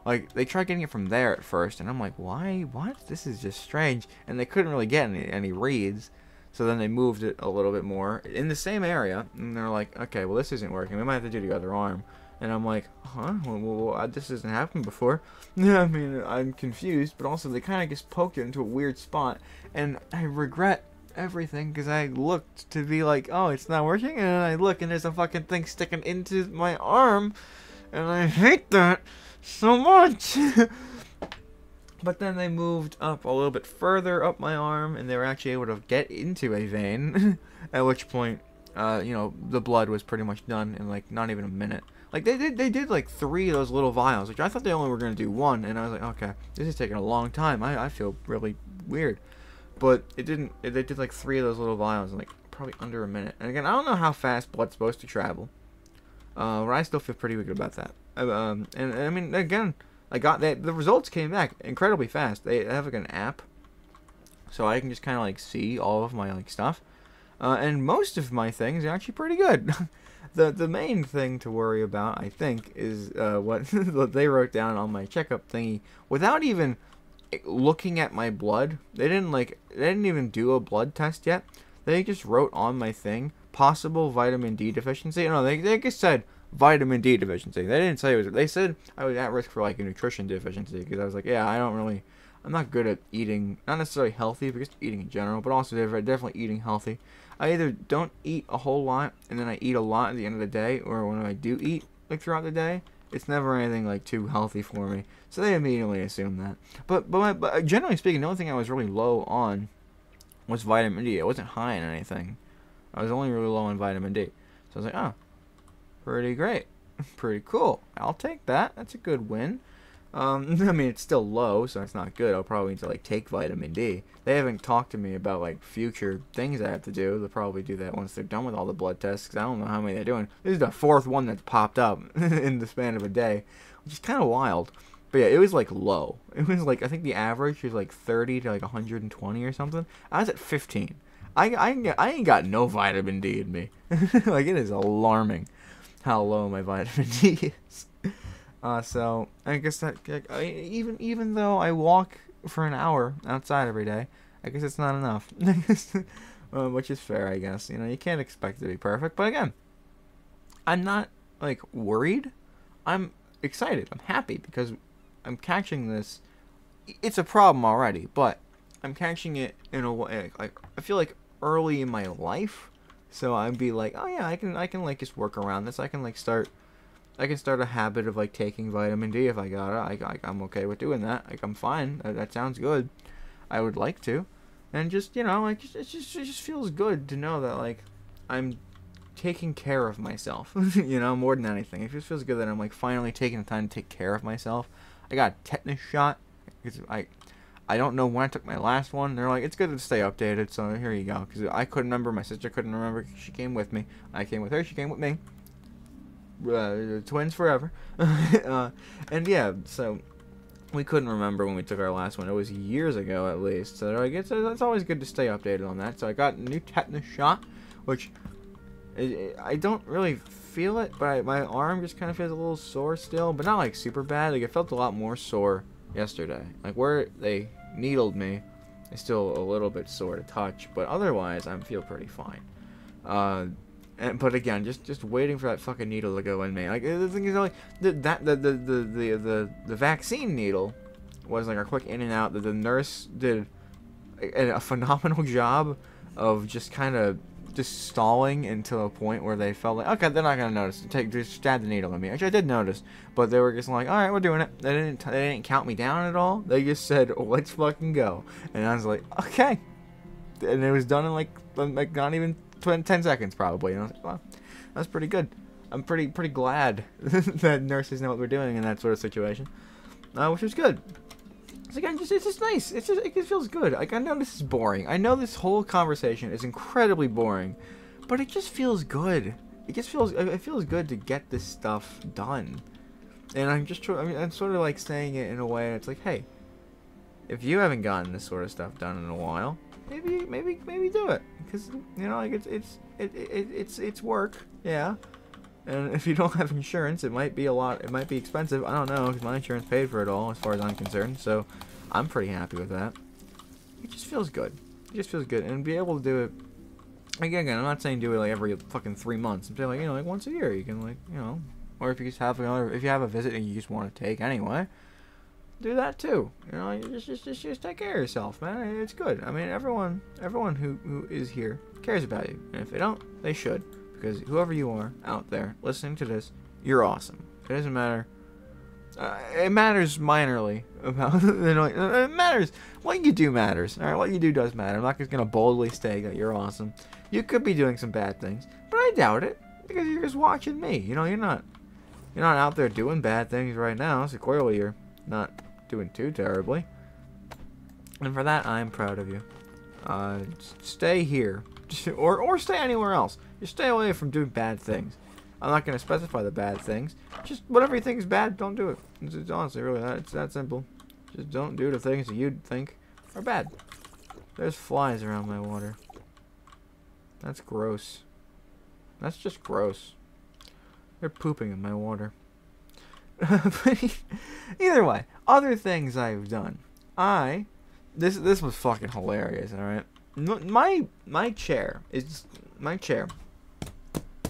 Like, they tried getting it from there at first, and I'm like, why? What? This is just strange. And they couldn't really get any reads, so then they moved it a little bit more in the same area, and they're like, okay, well, this isn't working. We might have to do the other arm. And I'm like, huh? Well, this hasn't happened before. I mean, I'm confused, but also they kind of just poked it into a weird spot, and I regret everything because I looked to be like, oh, it's not working, and then I look and there's a fucking thing sticking into my arm, and I hate that so much. But then they moved up a little bit further up my arm, and they were actually able to get into a vein, at which point, you know, the blood was pretty much done in like not even a minute. Like, they did like 3 of those little vials. Like, I thought they only were going to do 1, and I was like, okay, this is taking a long time. I feel really weird. But it didn't, they did like 3 of those little vials in like probably under a minute. And again, I don't know how fast blood's supposed to travel. But I still feel pretty good about that. And I mean, again, I got that, the results came back incredibly fast. They have like an app, so I can just kind of like see all of my like stuff. And most of my things are actually pretty good. The main thing to worry about, I think, is what they wrote down on my checkup thingy. Without even looking at my blood, they didn't even do a blood test yet. They just wrote on my thing, possible vitamin D deficiency. No, they just said vitamin D deficiency. They didn't say it was. They said I was at risk for like a nutrition deficiency, because I was like, yeah, I'm not good at eating, not necessarily healthy, but just eating in general, but also definitely eating healthy. I either don't eat a whole lot, and then I eat a lot at the end of the day, or when I do eat, like, throughout the day, it's never anything, like, too healthy for me. So they immediately assume that. But generally speaking, the only thing I was really low on was vitamin D. I wasn't high on anything. I was only really low on vitamin D. So I was like, oh, pretty great. Pretty cool. I'll take that. That's a good win. I mean, it's still low, so it's not good. I'll probably need to, like, take vitamin D. They haven't talked to me about, like, future things I have to do. They'll probably do that once they're done with all the blood tests, because I don't know how many they're doing. This is the 4th one that's popped up in the span of a day, which is kind of wild. But yeah, it was, like, low. It was, like, I think the average was, like, 30 to, like, 120 or something. I was at 15. I ain't got no vitamin D in me. Like, it is alarming how low my vitamin D is. So I guess that even though I walk for an hour outside every day, I guess it's not enough. Which is fair, I guess. You know, you can't expect it to be perfect. But again, I'm not like worried. I'm excited. I'm happy because I'm catching this. It's a problem already, but I'm catching it in a way. Like, I feel like early in my life, so I'd be like, oh yeah, I can like just work around this. I can start a habit of like taking vitamin D if I got it. I'm okay with doing that. Like, I'm fine. That sounds good. I would like to, and just, you know, like, it just feels good to know that, like, I'm taking care of myself. You know, more than anything, it just feels good that I'm like finally taking the time to take care of myself. I got a tetanus shot because I don't know when I took my last one. They're like, it's good to stay updated, so here you go. Because I couldn't remember. My sister couldn't remember. She came with me. I came with her. She came with me. Twins forever. And yeah, so we couldn't remember when we took our last one. It was years ago at least. So I guess it's always good to stay updated on that. So I got a new tetanus shot, which I don't really feel it, but my arm just kind of feels a little sore still, but not like super bad. Like, it felt a lot more sore yesterday. Like, where they needled me, it's still a little bit sore to touch, but otherwise I feel pretty fine. But again, just waiting for that fucking needle to go in me. Like, the thing is, like, the vaccine needle was like a quick in and out. The nurse did a phenomenal job of just kind of just stalling until a point where they felt like, okay, they're not gonna notice. Just stab the needle in me. Actually, I did notice, but they were just like, all right, we're doing it. They didn't count me down at all. They just said, let's fucking go. And I was like, okay. And it was done in like not even 10 seconds probably. And I was like, wow, that's pretty good. I'm pretty glad that nurses know what we're doing in that sort of situation, which is good. So again, it's just nice. It just feels good. Like, I know this is boring. I know this whole conversation is incredibly boring, but it just feels good. It feels good to get this stuff done. And I'm sort of like saying it in a way that's like, hey, if you haven't gotten this sort of stuff done in a while, maybe do it, because you know, like it's work, yeah. And if you don't have insurance, it might be expensive. I don't know, because my insurance paid for it all, as far as I'm concerned. So, I'm pretty happy with that. It just feels good. It just feels good, and be able to do it. Again, I'm not saying do it like every fucking 3 months. I'm saying, like, you know, like once a year. You can, like, you know, or if you just have if you have a visit and you just want to take anyway, do that too. You know, you just take care of yourself, man. It's good. I mean, everyone who is here cares about you, and if they don't, they should. Because whoever you are out there listening to this, you're awesome. It doesn't matter. It matters minorly about. It matters. What you do matters. All right, what you do does matter. I'm not just gonna boldly say that you're awesome. You could be doing some bad things, but I doubt it, because you're just watching me. You know, you're not out there doing bad things right now. So clearly you're not doing too terribly. And for that, I'm proud of you. Stay here, or stay anywhere else. Just stay away from doing bad things. I'm not going to specify the bad things. Just whatever you think is bad, don't do it. It's honestly really it's that simple. Just don't do the things that you'd think are bad. There's flies around my water. That's gross. That's just gross. They're pooping in my water. Either way, other things I've done. This was fucking hilarious, alright? My chair is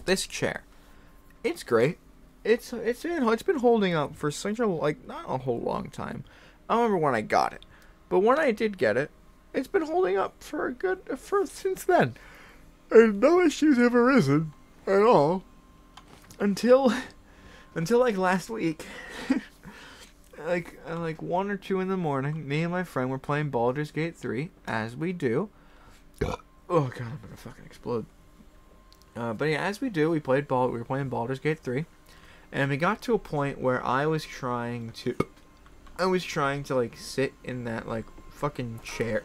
this chair. It's great. It's been holding up for such a, like, not a whole long time. I don't remember when I got it, but when I did get it, it's been holding up for since then, and no issues have arisen at all until like last week. like 1 or 2 in the morning, me and my friend were playing Baldur's Gate 3, as we do. Oh god, I'm gonna fucking explode. But yeah, as we do, we were playing Baldur's Gate 3, and we got to a point where I was trying to like sit in that like fucking chair.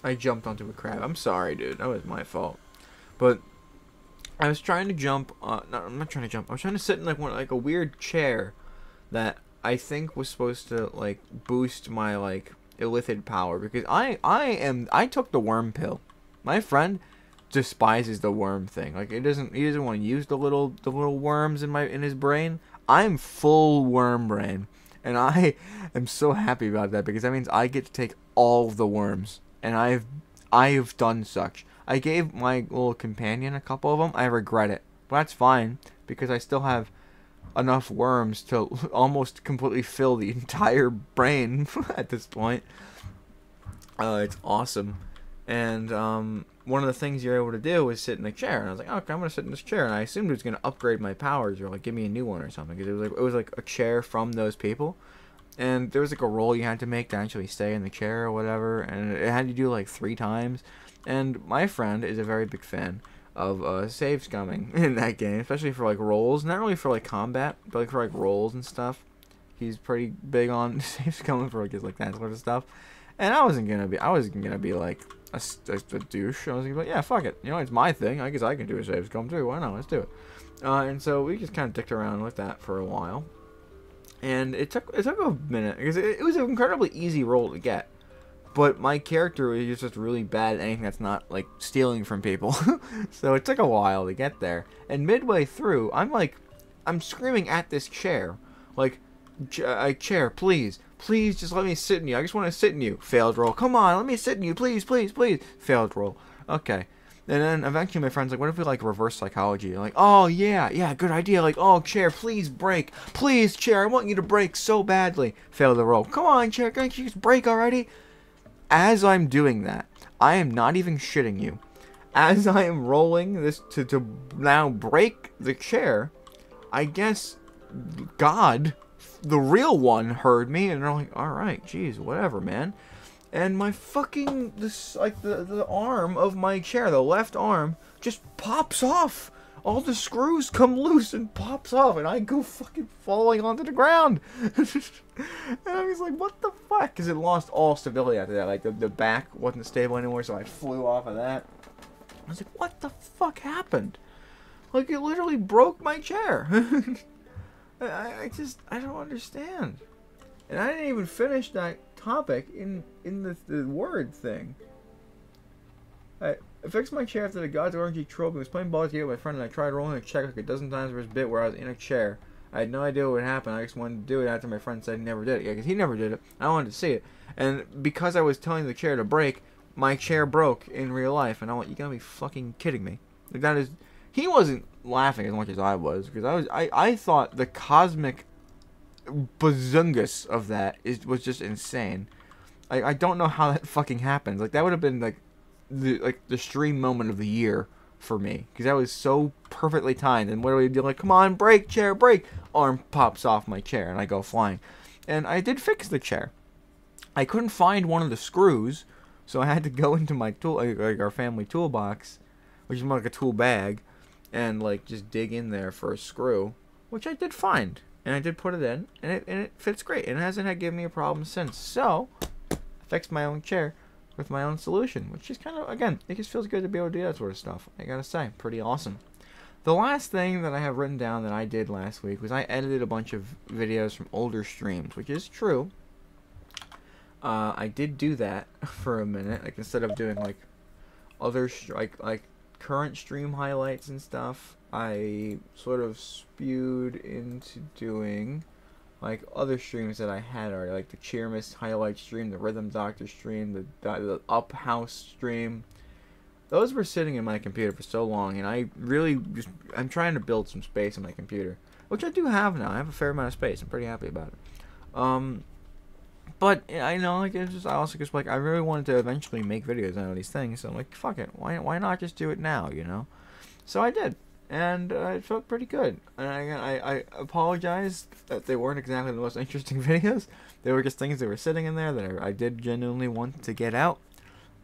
I jumped onto a crab. I'm sorry, dude. That was my fault. But I was trying to jump. No, I'm not trying to jump. I was trying to sit in like a weird chair that I think was supposed to like boost my like illithid power, because I took the worm pill. My friend despises the worm thing. Like, he doesn't want to use the little worms in his brain. I'm full worm brain, and I am so happy about that, because that means I get to take all of the worms, and I've done such. I gave my little companion a couple of them. I regret it, but that's fine, because I still have enough worms to almost completely fill the entire brain at this point. It's awesome. And one of the things you're able to do is sit in a chair, and I was like, okay, I'm gonna sit in this chair, and I assumed it was gonna upgrade my powers or like give me a new one or something, because it was like a chair from those people, and there was like a roll you had to make to actually stay in the chair or whatever, and it had to do like 3 times. And my friend is a very big fan of save scumming in that game, especially for like rolls, not really for like combat, but like for like rolls and stuff. He's pretty big on save scumming for like that sort of stuff. And I wasn't gonna be like a douche. I was gonna be like, yeah, fuck it, you know, it's my thing. I guess I can do a save scum too. Why not? Let's do it. And so we just kind of dicked around with that for a while, and it took a minute, because it was an incredibly easy roll to get. But my character was just really bad at anything that's not, like, stealing from people. So it took a while to get there. And midway through, I'm screaming at this chair. Like, chair, please. Please, just let me sit in you. I just want to sit in you. Failed roll. Come on, let me sit in you. Please, please, please. Failed roll. Okay. And then eventually my friend's like, what if we, like, reverse psychology? Like, oh, yeah, good idea. Like, oh, chair, please break. Please, chair, I want you to break so badly. Failed the roll. Come on, chair, can't you just break already? As I'm doing that, I am not even shitting you. as I am rolling this to now break the chair, I guess God, the real one, heard me, and they're like, alright, geez, whatever, man. And my fucking, the arm of my chair, the left arm, just pops off. All the screws come loose and pops off, and I go fucking falling onto the ground. And I was like, what the fuck? Because it lost all stability after that. Like, the back wasn't stable anymore, so I flew off of that. I was like, what the fuck happened? Like, it literally broke my chair. I don't understand. And I didn't even finish that topic in the word thing. I fixed my chair after the God's Orangey Trophy. I was playing Baldur's Gate with my friend, and I tried rolling a check like a dozen times for this bit where I was in a chair. I had no idea what would happen. I just wanted to do it after my friend said he never did it. Yeah, because he never did it. I wanted to see it. And because I was telling the chair to break, my chair broke in real life. And I went, you gotta be fucking kidding me. Like, that is... He wasn't laughing as much as I was, because I thought the cosmic bazungus of that was just insane. I don't know how that fucking happens. Like, that would have been like the stream moment of the year for me, because that was so perfectly timed. And what do we do? Like, come on, break, chair, break. Arm pops off my chair, and I go flying. And I did fix the chair. I couldn't find one of the screws, so I had to go into my tool, like our family toolbox, which is more like a tool bag, and like just dig in there for a screw, which I did find, and I did put it in, and it fits great, and it hasn't had given me a problem since. So I fixed my own chair with my own solution, which is kind of, again, it just feels good to be able to do that sort of stuff. I gotta say, pretty awesome. The last thing that I have written down that I did last week was I edited a bunch of videos from older streams, which is true. I did do that for a minute, like instead of doing like other like current stream highlights and stuff, I sort of spewed into doing like other streams that I had already, like the Cheermas highlight stream, the Rhythm Doctor stream, the Up House stream. Those were sitting in my computer for so long, and I really I'm trying to build some space in my computer, which I do have now. I have a fair amount of space. I'm pretty happy about it. But I know, like, it's just, I also just like, I really wanted to eventually make videos out of these things, so I'm like, fuck it, why not just do it now, you know? So I did, and it felt pretty good. And I apologize that they weren't exactly the most interesting videos. They were just things that were sitting in there that I did genuinely want to get out,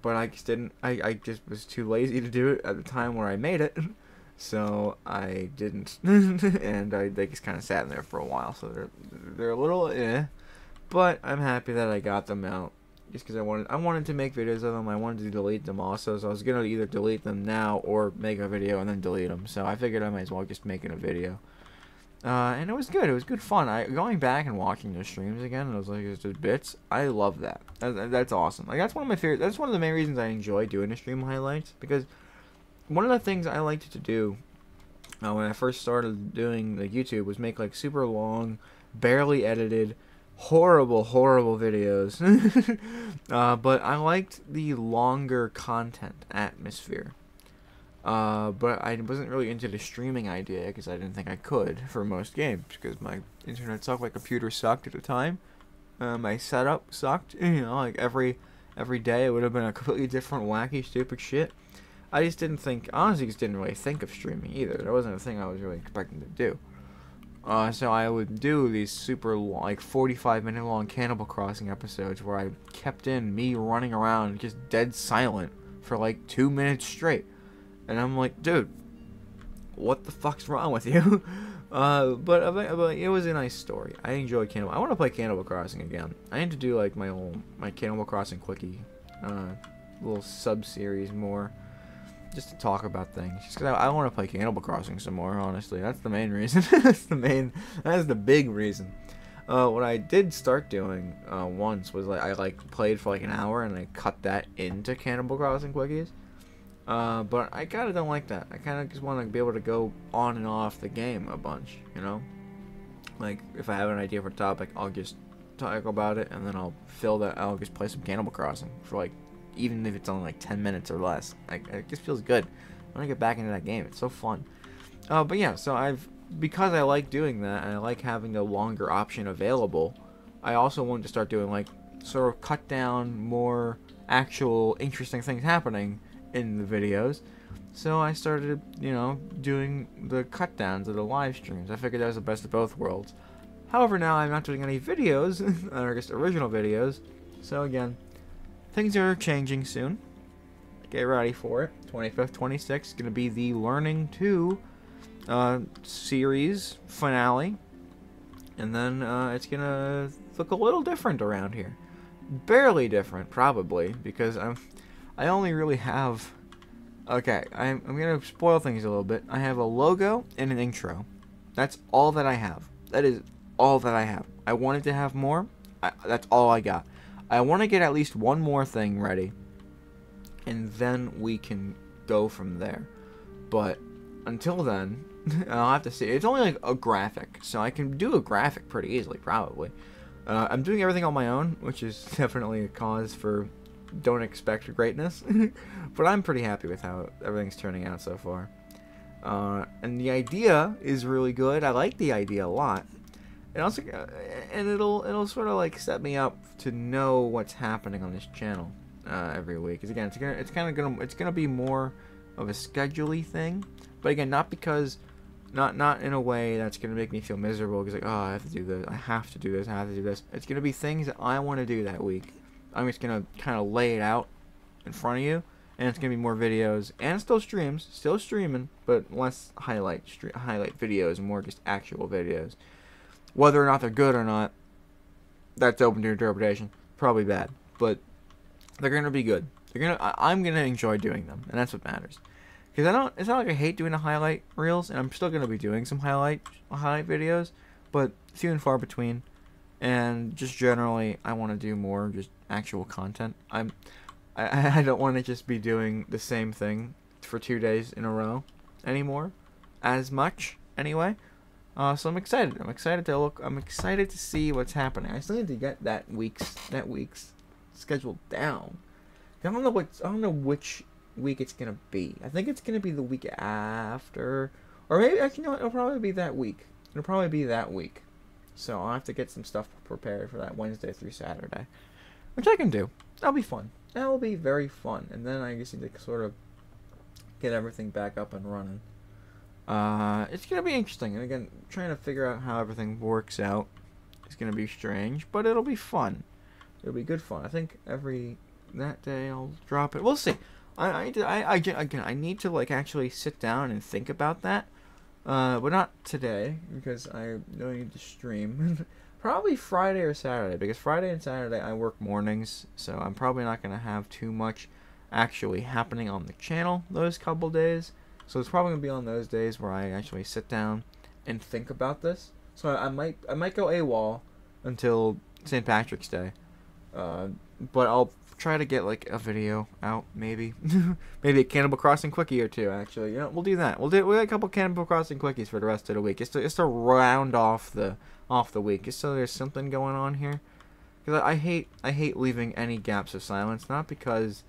but I just didn't. I just was too lazy to do it at the time where I made it, so I didn't. And they just kind of sat in there for a while, so they're a little but I'm happy that I got them out, just because I wanted to make videos of them. I wanted to delete them also, so I was gonna either delete them now or make a video and then delete them. So I figured I might as well just make it a video. And it was good. It was good fun. Going back and watching those streams again, and I was like, just bits. I love that. That's awesome. Like, that's one of my favorite. That's one of the main reasons I enjoy doing the stream highlights, because one of the things I liked to do when I first started doing like YouTube was make like super long, barely edited, horrible videos. But I liked the longer content atmosphere. But I wasn't really into the streaming idea, because I didn't think I could for most games, because my internet sucked, my computer sucked at the time. My setup sucked, you know, like every day it would have been a completely different wacky stupid shit. I just didn't think, honestly, just didn't really think of streaming either. That wasn't a thing I was really expecting to do. So I would do these super long, like 45-minute long Cannibal Crossing episodes where I kept in me running around just dead silent for like 2 minutes straight. And I'm like, dude, what the fuck's wrong with you? But it was a nice story. I enjoyed Cannibal. I want to play Cannibal Crossing again. I need to do like my Cannibal Crossing quickie, little sub-series more, just to talk about things. Just because I want to play Cannibal Crossing some more, honestly. That's the main reason. That is the big reason. What I did start doing once was like I played for like an hour and I cut that into Cannibal Crossing quickies. But I kind of don't like that. I kind of just want to be able to go on and off the game a bunch, you know? Like, if I have an idea for a topic, I'll just talk about it, and then I'll I'll just play some Cannibal Crossing for like, even if it's only like 10 minutes or less. Like, it just feels good. I want to get back into that game. It's so fun. But yeah, so because I like doing that, and I like having the longer option available, I also wanted to start doing, like, sort of cut down more actual interesting things happening in the videos, So I started, you know, doing the cut downs of the live streams. I figured that was the best of both worlds. However, now I'm not doing any videos, or just original videos. So again, things are changing soon. Get ready for it. 25th, 26th is going to be the Learning 2 series finale. And then it's going to look a little different around here. Barely different, probably, because I only really have... Okay, I'm going to spoil things a little bit. I have a logo and an intro. That's all that I have. That is all that I have. I wanted to have more. That's all I got. I want to get at least one more thing ready. And then we can go from there. But until then, I'll have to see. It's only like a graphic. So I can do a graphic pretty easily, probably. I'm doing everything on my own, which is definitely a cause for don't expect greatness. But I'm pretty happy with how everything's turning out so far. And the idea is really good. I like the idea a lot. And also, and it'll sort of like set me up to know what's happening on this channel every week. Because again, it's gonna be more of a schedule-y thing. But again, not because, not in a way that's gonna make me feel miserable. Because like, oh, I have to do this, I have to do this, I have to do this. It's gonna be things that I want to do that week. I'm just gonna kind of lay it out in front of you, and it's gonna be more videos and still streams, still streaming, but less highlight videos and more just actual videos. Whether or not they're good or not, that's open to interpretation. Probably bad, but they're gonna be good. I'm gonna enjoy doing them, and that's what matters. Because it's not like I hate doing the highlight reels, and I'm still gonna be doing some highlight videos, but few and far between. And just generally, I want to do more just actual content. I don't want to just be doing the same thing for 2 days in a row anymore, as much anyway. So I'm excited. I'm excited to look. I'm excited to see what's happening. I still need to get that week's schedule down. I don't know which week it's gonna be. I think it's gonna be the week after, or maybe actually no, it'll probably be that week. It'll probably be that week. So I'll have to get some stuff prepared for that Wednesday through Saturday, which I can do. That'll be fun. That'll be very fun. And then I just need to sort of get everything back up and running. It's going to be interesting. And again, trying to figure out how everything works out is going to be strange, but it'll be fun. It'll be good fun. I think that day I'll drop it. We'll see. I need to like actually sit down and think about that. But not today, because I don't need to stream. Probably Friday or Saturday, because Friday and Saturday I work mornings, so I'm probably not going to have too much actually happening on the channel those couple days. So it's probably going to be on those days where I actually sit down and think about this. So I might go AWOL until St. Patrick's Day. But I'll try to get like a video out, maybe. Maybe a Cannibal Crossing quickie or two, actually. You know, we'll do that. We'll get a couple Cannibal Crossing quickies for the rest of the week. Just to round off the week, just so there's something going on here. Because I hate leaving any gaps of silence, not because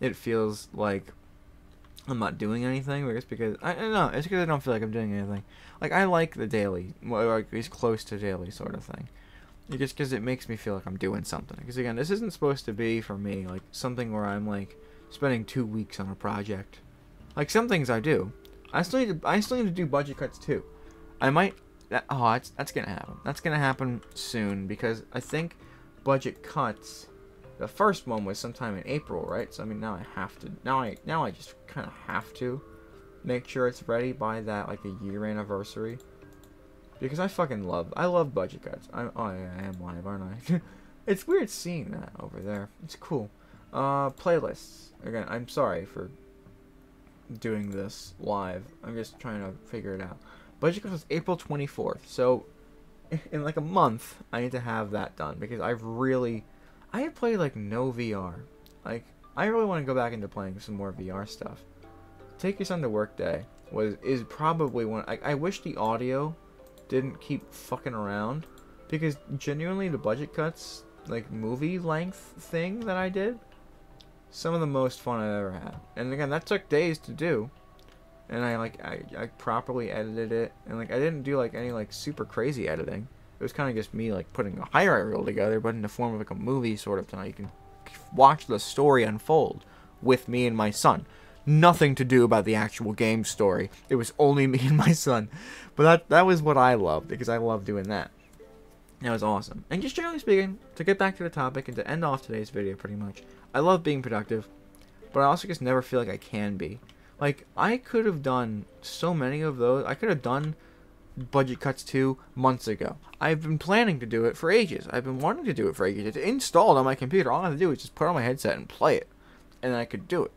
it feels like I'm not doing anything, but it's because I don't know. It's because I don't feel like I'm doing anything. Like I like the daily, like it's close to daily sort of thing. Just because it makes me feel like I'm doing something. Because again, this isn't supposed to be for me like something where I'm like spending 2 weeks on a project. Like some things I do. I still need to do budget cuts too. I might. That's gonna happen. That's gonna happen soon because I think budget cuts. The first one was sometime in April, right? So I mean, now I have to. Now I just kind of have to make sure it's ready by that like the year anniversary. Because I love budget cuts. I am live, aren't I? It's weird seeing that over there. It's cool. Playlists. Again, I'm sorry for doing this live. I'm just trying to figure it out. Budget cuts is April 24th. So, in like a month, I need to have that done. Because I have played like no VR. Like, I really want to go back into playing some more VR stuff. Take Your Son to Work Day is probably one. I wish the audio didn't keep fucking around, because genuinely the budget cuts like movie length thing that I did, some of the most fun I've ever had. And again, that took days to do, and I properly edited it, and like I didn't do like any like super crazy editing. It was kind of just me like putting a highlight reel together, but in the form of like a movie sort of thing. You can watch the story unfold with me and my son. nothing to do about the actual game story. It was only me and my son. But that was what I loved, because I love doing that. That was awesome. And just generally speaking, to get back to the topic and to end off today's video pretty much, I love being productive, but I also just never feel like I can be. Like, I could have done so many of those. I could have done budget cuts 2 months ago. I've been planning to do it for ages. I've been wanting to do it for ages. It's installed on my computer. All I have to do is just put on my headset and play it, and I could do it.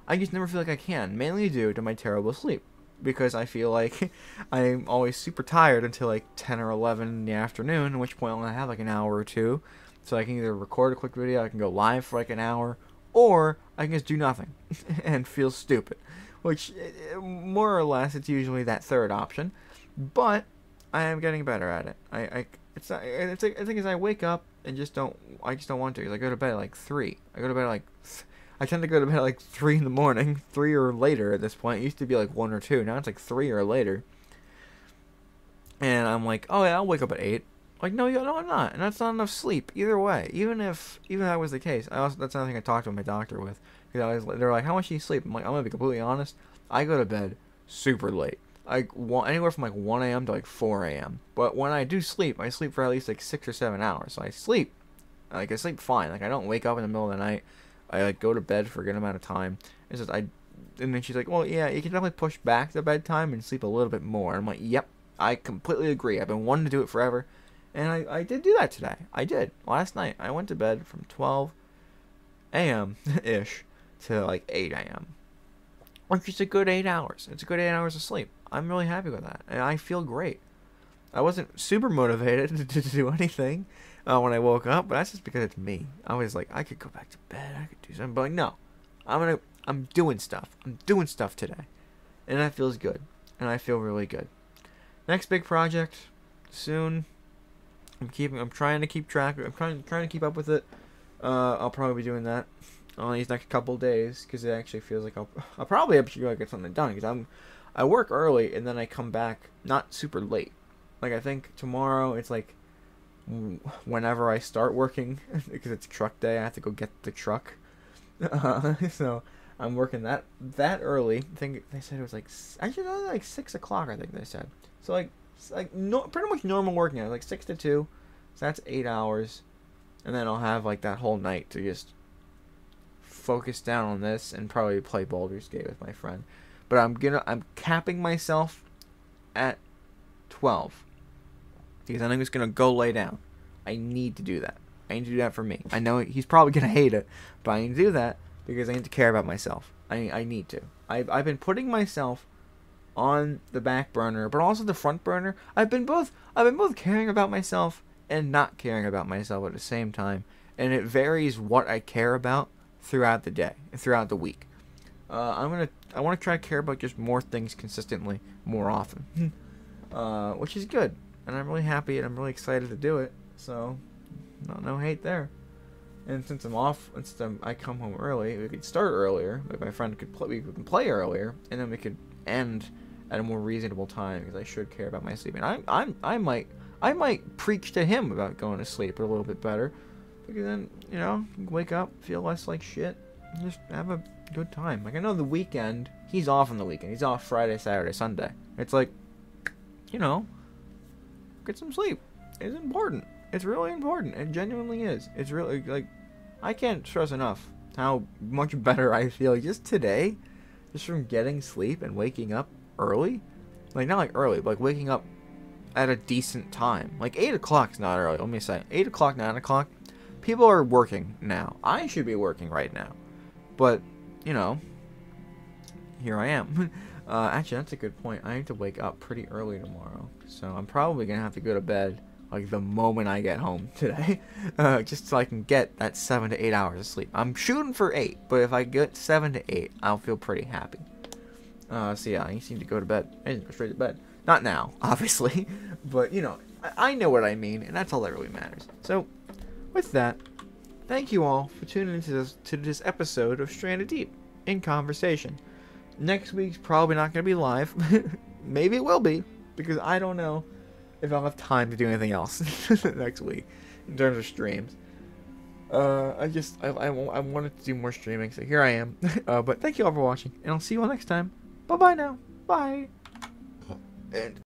I just never feel like I can, mainly due to my terrible sleep. Because I feel like I'm always super tired until like 10 or 11 in the afternoon, at which point I'll have like an hour or two. So I can either record a quick video, I can go live for like an hour, or I can just do nothing and feel stupid. Which, more or less, it's usually that third option. But I am getting better at it. I think as I wake up and I just don't want to. Because I go to bed at like 3. I tend to go to bed at like 3 in the morning, 3 or later at this point. It used to be like 1 or 2. Now it's like 3 or later. And I'm like, oh yeah, I'll wake up at 8. Like, no, I'm not. And that's not enough sleep. Either way, even if that was the case, that's another thing I talked to my doctor with. Because they're like, how much do you sleep? I'm like, I'm gonna be completely honest. I go to bed super late. Anywhere from like 1 a.m. to like 4 a.m. But when I do sleep, I sleep for at least like 6 or 7 hours. So I sleep fine. Like, I don't wake up in the middle of the night. I like go to bed for a good amount of time. And then she's like, well, yeah, you can definitely push back the bedtime and sleep a little bit more. I'm like, yep, I completely agree. I've been wanting to do it forever, and I did do that today. I did last night. I went to bed from 12 a.m. ish to like 8 a.m. Which is a good 8 hours. It's a good 8 hours of sleep. I'm really happy with that, and I feel great. I wasn't super motivated to do anything when I woke up, but that's just because it's me. I was like, I could go back to bed, I could do something, but like, no, I'm doing stuff. I'm doing stuff today, and that feels good, and I feel really good. Next big project, soon. I'm trying to keep track. I'm trying to keep up with it. I'll probably be doing that on these next couple days, because it actually feels like I'll probably actually get something done, because I work early and then I come back not super late. Like, I think tomorrow it's like whenever I start working, because it's truck day, I have to go get the truck. So I'm working that early. I think they said it was like, actually no, like 6 o'clock. I think they said. So pretty much normal working hours, like 6 to 2. So that's 8 hours, and then I'll have like that whole night to just focus down on this and probably play Baldur's Gate with my friend. But I'm capping myself at 12. Because I think he's going to go lay down. I need to do that. I need to do that for me. I know he's probably going to hate it, but I need to do that because I need to care about myself. I need to. I've been putting myself on the back burner, but also the front burner. I've been both caring about myself and not caring about myself at the same time. And it varies what I care about throughout the day, throughout the week. I want to try to care about just more things consistently, more often. Which is good. And I'm really happy and I'm really excited to do it. So, no hate there. And since I'm off, I come home early, we could start earlier. Like, my friend we could play earlier, and then we could end at a more reasonable time, because I should care about my sleep. And I might preach to him about going to sleep a little bit better, because then, you know, wake up, feel less like shit, and just have a good time. Like, I know the weekend, he's off on the weekend. He's off Friday, Saturday, Sunday. It's like, you know, get some sleep. It's important. It's really important. It genuinely is. It's really, like, I can't stress enough how much better I feel just today, just from getting sleep and waking up early. Like, not like early, but like waking up at a decent time. Like, 8 o'clock's not early. Let me say, 8 o'clock, 9 o'clock, people are working now. I should be working right now. But, you know, here I am. Actually, that's a good point. I need to wake up pretty early tomorrow. So I'm probably going to have to go to bed, like, the moment I get home today. Just so I can get that 7 to 8 hours of sleep. I'm shooting for 8, but if I get 7 to 8, I'll feel pretty happy. So yeah, I just need to go to bed. I need to go straight to bed. Not now, obviously. But, you know, I know what I mean, and that's all that really matters. So, with that, thank you all for tuning into this episode of Stranded Deep in Conversation. Next week's probably not going to be live. Maybe it will be, because I don't know. if I'll have time to do anything else next week in terms of streams. I wanted to do more streaming, so here I am. But thank you all for watching, and I'll see you all next time. Bye bye now. Bye. And